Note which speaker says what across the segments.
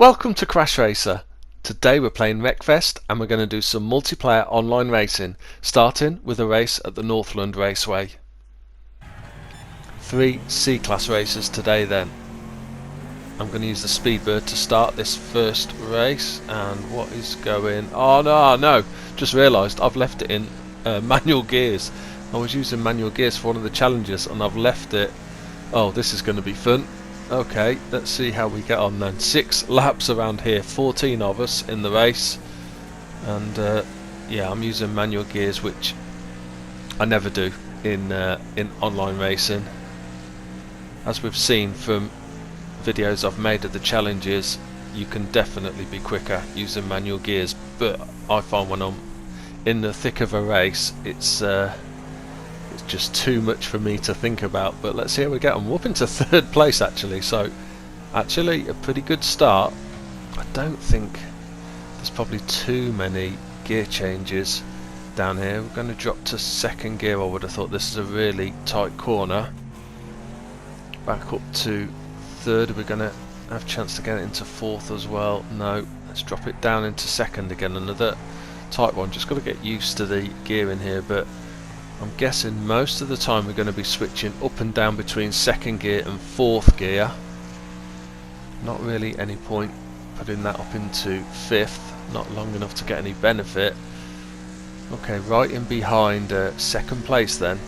Speaker 1: Welcome to CrashRacer. Today we're playing Wreckfest and we're going to do some multiplayer online racing, starting with a race at the Northland Raceway. 3 C-class races today then. I'm going to use the Speedbird to start this first race, and what is going... Oh no, just realised I've left it in manual gears. I was using manual gears for one of the challenges and I've left it... Oh, this is going to be fun. Okay, let's see how we get on then. 6 laps around here, 14 of us in the race, and yeah, I'm using manual gears, which I never do in online racing. As we've seen from videos I've made of the challenges, you can definitely be quicker using manual gears, but I find when I'm in the thick of a race, it's just too much for me to think about. But let's see how we get on. We're up into 3rd place actually, so actually a pretty good start. I don't think there's probably too many gear changes down here. We're going to drop to 2nd gear. I would have thought. This is a really tight corner. Back up to 3rd. We're going to have a chance to get it into 4th as well. No, let's drop it down into 2nd again. Another tight one. Just got to get used to the gear in here, but I'm guessing most of the time we're going to be switching up and down between 2nd gear and 4th gear. Not really any point putting that up into 5th, not long enough to get any benefit. Okay, right in behind 2nd place then.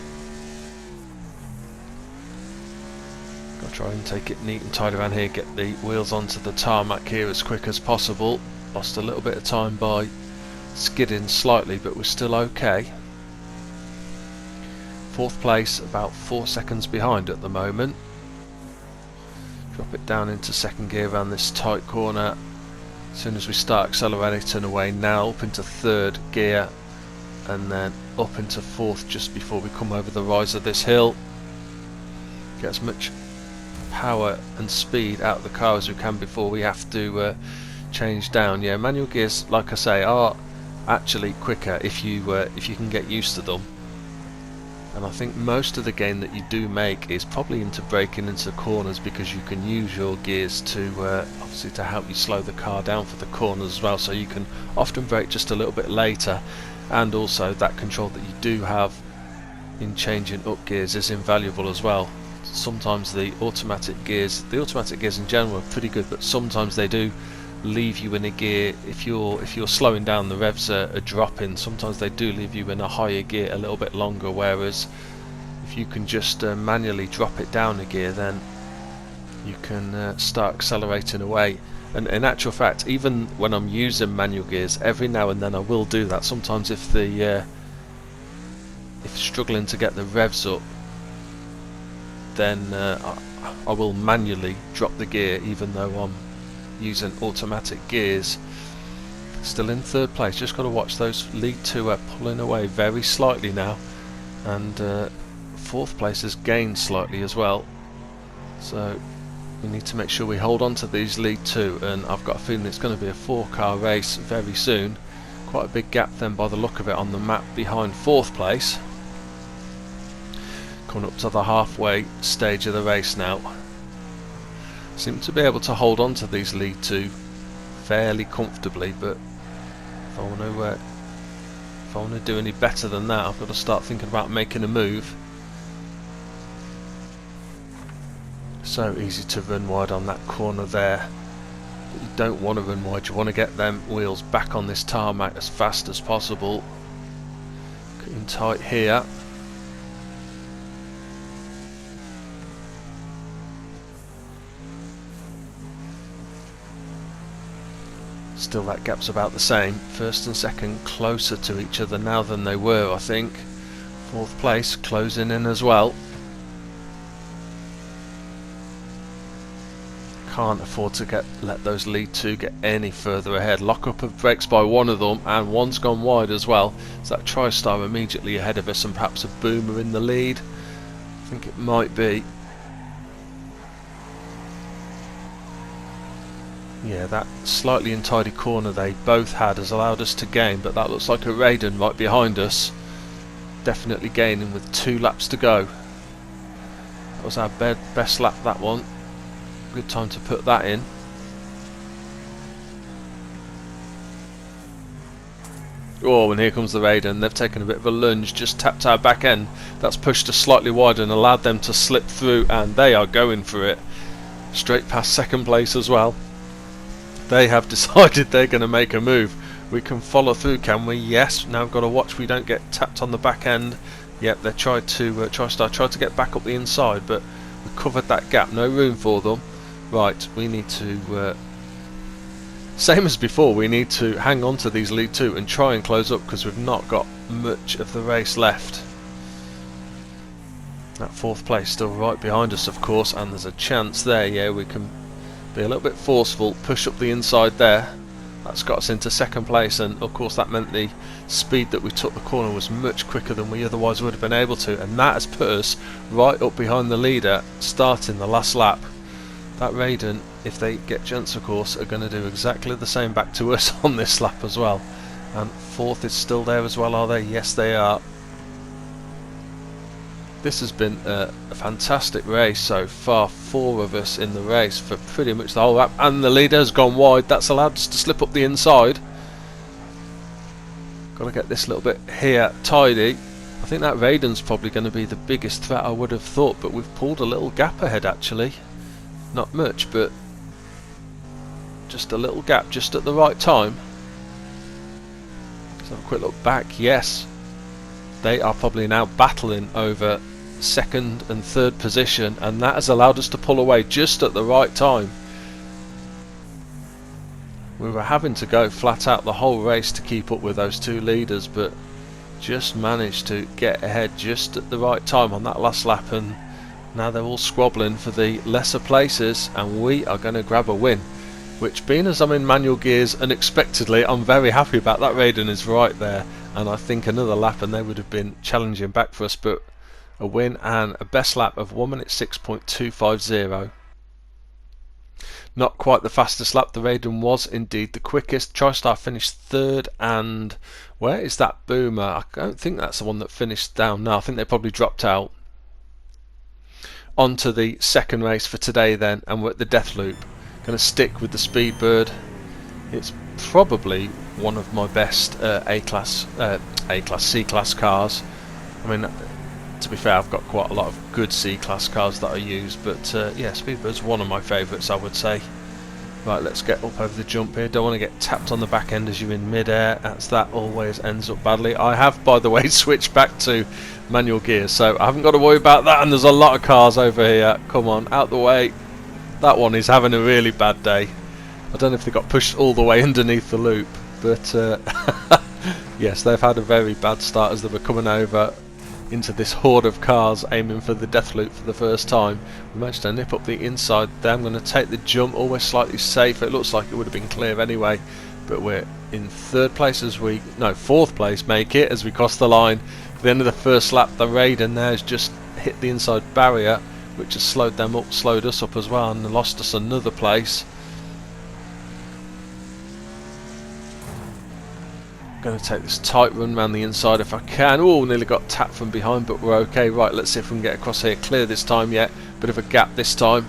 Speaker 1: Got to try and take it neat and tidy around here, get the wheels onto the tarmac here as quick as possible. Lost a little bit of time by skidding slightly, but we're still okay. 4th place, about 4 seconds behind at the moment. Drop it down into 2nd gear around this tight corner. As soon as we start accelerating away now, up into 3rd gear and then up into 4th just before we come over the rise of this hill. Get as much power and speed out of the car as we can before we have to change down. Yeah, manual gears, like I say, are actually quicker if you can get used to them. And I think most of the gain that you do make is probably into braking into corners, because you can use your gears to obviously to help you slow the car down for the corners as well, so you can often brake just a little bit later. And also that control that you do have in changing up gears is invaluable as well. Sometimes the automatic gears in general are pretty good, but sometimes they do leave you in a gear, if you're slowing down, the revs are dropping, sometimes they do leave you in a higher gear a little bit longer, whereas if you can just manually drop it down a gear, then you can start accelerating away. And in actual fact, even when I'm using manual gears, every now and then I will do that. Sometimes if struggling to get the revs up, then I will manually drop the gear even though I'm using automatic gears. Still in 3rd place, just got to watch those lead 2 are pulling away very slightly now, and 4th place has gained slightly as well, so we need to make sure we hold on to these lead 2, and I've got a feeling it's going to be a 4-car race very soon. Quite a big gap then by the look of it on the map behind 4th place. Coming up to the halfway stage of the race now. Seem to be able to hold on to these lead 2 fairly comfortably, but if I want to do any better than that, I've got to start thinking about making a move. So easy to run wide on that corner there, but you don't want to run wide. You want to get them wheels back on this tarmac as fast as possible. Getting tight here. Still, that gap's about the same. 1st and 2nd closer to each other now than they were, I think. 4th place closing in as well. Can't afford to let those lead 2 get any further ahead. Lock up of brakes by one of them, and one's gone wide as well. So that TriStar immediately ahead of us, and perhaps a Boomer in the lead. I think it might be. Yeah, that slightly untidy corner they both had has allowed us to gain, but that looks like a Raiden right behind us. Definitely gaining with 2 laps to go. That was our best lap, that one. Good time to put that in. Oh, and here comes the Raiden. They've taken a bit of a lunge, just tapped our back end. That's pushed us slightly wider and allowed them to slip through, and they are going for it. Straight past second place as well. They have decided they're going to make a move. We can follow through, can we? Yes. Now we've got to watch we don't get tapped on the back end. Yep, they tried to tried to get back up the inside, but we covered that gap. No room for them. Right, we need to same as before, we need to hang on to these lead two and try and close up, because we've not got much of the race left. That fourth place still right behind us, of course, and there's a chance there. Yeah, we can be a little bit forceful, push up the inside there. That's got us into second place, and of course that meant the speed that we took the corner was much quicker than we otherwise would have been able to, and that has put us right up behind the leader starting the last lap. That Raiden, if they get chance of course, are going to do exactly the same back to us on this lap as well. And fourth is still there as well, are they? Yes, they are. This has been a fantastic race so far. 4 of us in the race for pretty much the whole lap, and the leader has gone wide. That's allowed us to slip up the inside. Got to get this little bit here tidy. I think that Raiden's probably going to be the biggest threat I would have thought, but we've pulled a little gap ahead actually. Not much, but just a little gap just at the right time. Let's have a quick look back. Yes, they are probably now battling over second and third position, and that has allowed us to pull away just at the right time. We were having to go flat out the whole race to keep up with those two leaders, but just managed to get ahead just at the right time on that last lap, and now they're all squabbling for the lesser places, and we are going to grab a win, which, being as I'm in manual gears unexpectedly, I'm very happy about. That Raiden is right there, and I think another lap and they would have been challenging back for us, but a win and a best lap of 1:06.250. Not quite the fastest lap. The Raiden was indeed the quickest. TriStar finished third, and where is that Boomer? I don't think that's the one that finished down. No, I think they probably dropped out. On to the second race for today then, and we're at the Death Loop. Going to stick with the Speedbird. It's probably one of my best C-Class cars. I mean, to be fair, I've got quite a lot of good C-Class cars that I use, but yeah, Speedbird's one of my favourites, I would say. Right, let's get up over the jump here. Don't want to get tapped on the back end as you're in mid-air, as that always ends up badly. I have, by the way, switched back to manual gears, so I haven't got to worry about that, and there's a lot of cars over here. Come on, out the way. That one is having a really bad day. I don't know if they got pushed all the way underneath the loop, but yes, they've had a very bad start as they were coming over into this horde of cars aiming for the Death Loop for the first time. We managed to nip up the inside there. I'm going to take the jump, always slightly safer. It looks like it would have been clear anyway, but we're in third place as we, no, fourth place make it as we cross the line. At the end of the first lap, the Raiden there has just hit the inside barrier, which has slowed them up, slowed us up as well, and lost us another place. Going to take this tight run around the inside if I can. Oh, nearly got tapped from behind, but we're okay. Right, let's see if we can get across here. Clear this time yet. Bit of a gap this time.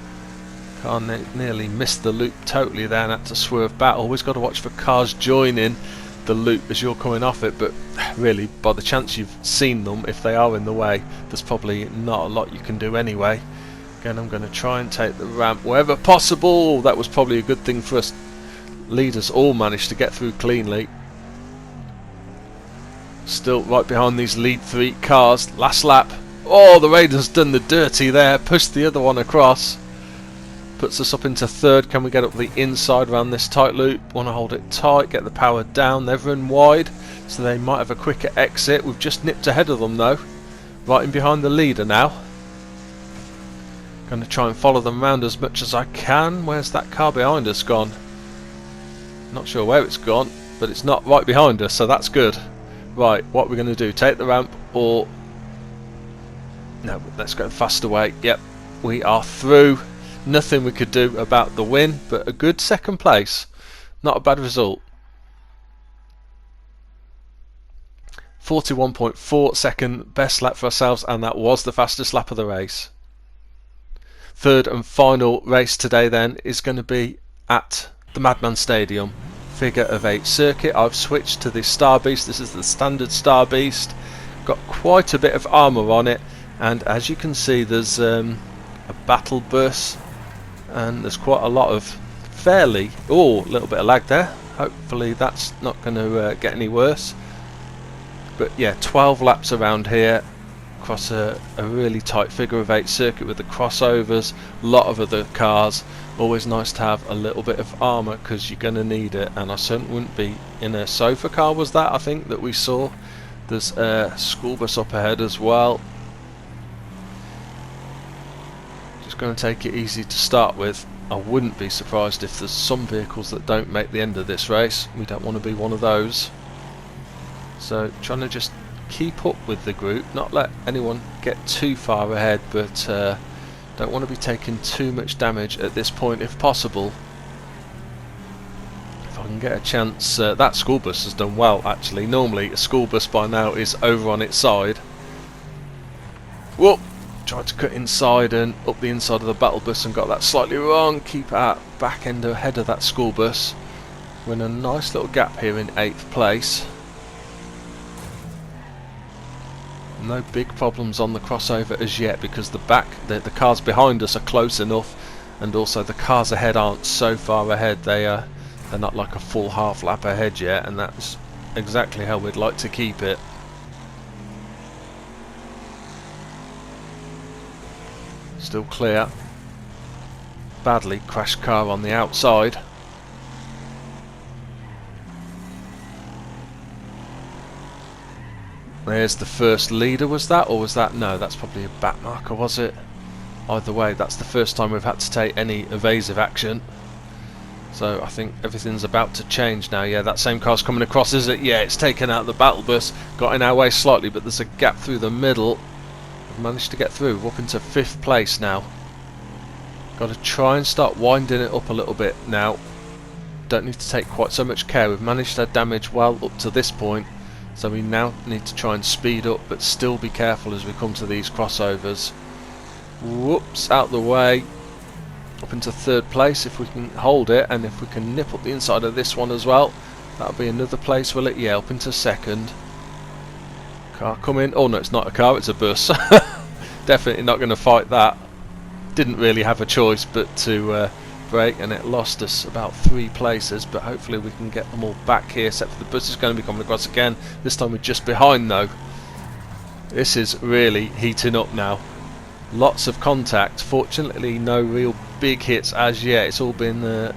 Speaker 1: Car nearly missed the loop totally there and had to swerve back. Always got to watch for cars joining the loop as you're coming off it, but really, by the chance you've seen them, if they are in the way, there's probably not a lot you can do anyway. Again, I'm going to try and take the ramp wherever possible. That was probably a good thing for us. Leaders all managed to get through cleanly. Still right behind these lead 3 cars. Last lap. Oh, the Raiden's done the dirty there. Pushed the other one across. Puts us up into third. Can we get up the inside around this tight loop? Want to hold it tight. Get the power down. They've run wide, so they might have a quicker exit. We've just nipped ahead of them though. Right in behind the leader now. Going to try and follow them around as much as I can. Where's that car behind us gone? Not sure where it's gone, but it's not right behind us, so that's good. Right, what we're going to do, take the ramp or... No, let's go fast away. Yep, we are through. Nothing we could do about the win, but a good second place. Not a bad result. 41.4 second best lap for ourselves, and that was the fastest lap of the race. Third and final race today then is going to be at the Madman Stadium. figure of 8 circuit. I've switched to the Starbeast. This is the standard Starbeast. Got quite a bit of armour on it, and as you can see there's a battle bus, and there's quite a lot of a little bit of lag there. Hopefully that's not going to get any worse. But yeah, 12 laps around here across a really tight figure of 8 circuit with the crossovers, a lot of other cars. Always nice to have a little bit of armour because you're going to need it, and I certainly wouldn't be in a sofa car, was that I think that we saw. There's a school bus up ahead as well. Just going to take it easy to start with. I wouldn't be surprised if there's some vehicles that don't make the end of this race. We don't want to be one of those. So trying to just keep up with the group, not let anyone get too far ahead, but don't want to be taking too much damage at this point if possible. If I can get a chance. That school bus has done well actually. Normally a school bus by now is over on its side. Whoop! Tried to cut inside and up the inside of the battle bus and got that slightly wrong. Keep our back end ahead of that school bus. We're in a nice little gap here in 8th place. No big problems on the crossover as yet because the cars behind us are close enough, and also the cars ahead aren't so far ahead. They're not like a full half lap ahead yet, and that's exactly how we'd like to keep it. Still clear. Badly crashed car on the outside. There's the first leader. Was that, or was that? No, that's probably a back marker, was it? Either way, that's the first time we've had to take any evasive action. So I think everything's about to change now. Yeah, that same car's coming across, is it? Yeah, it's taken out the battle bus. Got in our way slightly, but there's a gap through the middle. We've managed to get through. We're up into 5th place now. Got to try and start winding it up a little bit now. Don't need to take quite so much care. We've managed our damage well up to this point, so we now need to try and speed up, but still be careful as we come to these crossovers. Whoops, out the way. Up into 3rd place if we can hold it, and if we can nip up the inside of this one as well, that'll be another place, will it? Yeah, up into 2nd. Car coming. Oh no, it's not a car, it's a bus. Definitely not going to fight that. Didn't really have a choice but to brake, and it lost us about 3 places, but hopefully we can get them all back here, except for the bus is going to be coming across again. This time we're just behind though. This is really heating up now. Lots of contact. Fortunately no real big hits as yet. It's all been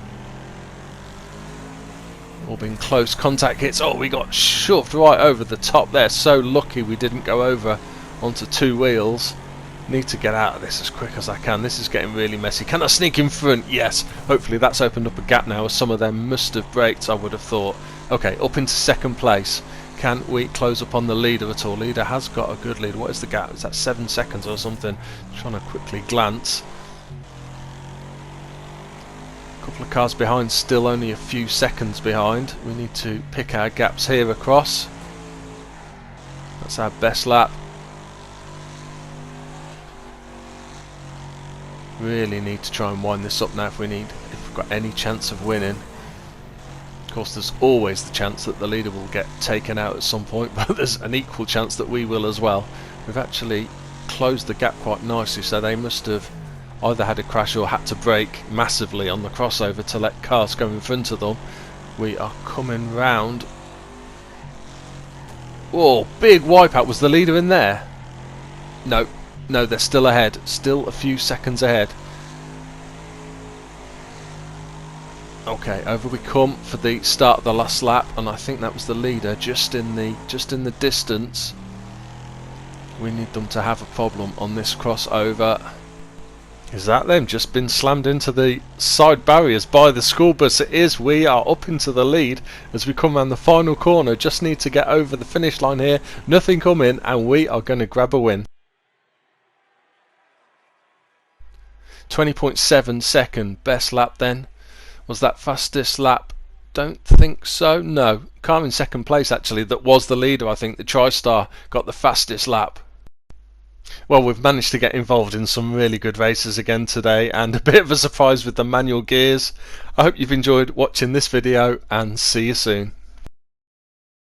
Speaker 1: close contact hits. Oh, we got shoved right over the top there. So lucky we didn't go over onto 2 wheels. Need to get out of this as quick as I can. This is getting really messy. Can I sneak in front? Yes. Hopefully that's opened up a gap now, as some of them must have braked, I would have thought. Okay, up into 2nd place. Can we close up on the leader at all? Leader has got a good lead. What is the gap? Is that 7 seconds or something? Trying to quickly glance. A couple of cars behind, still only a few seconds behind. We need to pick our gaps here across. That's our best lap. Really need to try and wind this up now if we've got any chance of winning. Of course there's always the chance that the leader will get taken out at some point, but there's an equal chance that we will as well. We've actually closed the gap quite nicely, so they must have either had a crash or had to brake massively on the crossover to let cars go in front of them. We are coming round. Oh, big wipeout. Was the leader in there? No. No, they're still ahead. Still a few seconds ahead. Okay, over we come for the start of the last lap, and I think that was the leader just in the distance. We need them to have a problem on this crossover. Is that them? Just been slammed into the side barriers by the school bus. It is. We are up into the lead as we come around the final corner. Just need to get over the finish line here. Nothing coming, and we are going to grab a win. 20.7 second best lap then. Was that fastest lap? Don't think so. No, car in 2nd place actually that was the leader. I think the TriStar got the fastest lap. Well, we've managed to get involved in some really good races again today, and a bit of a surprise with the manual gears. I hope you've enjoyed watching this video, and see you soon.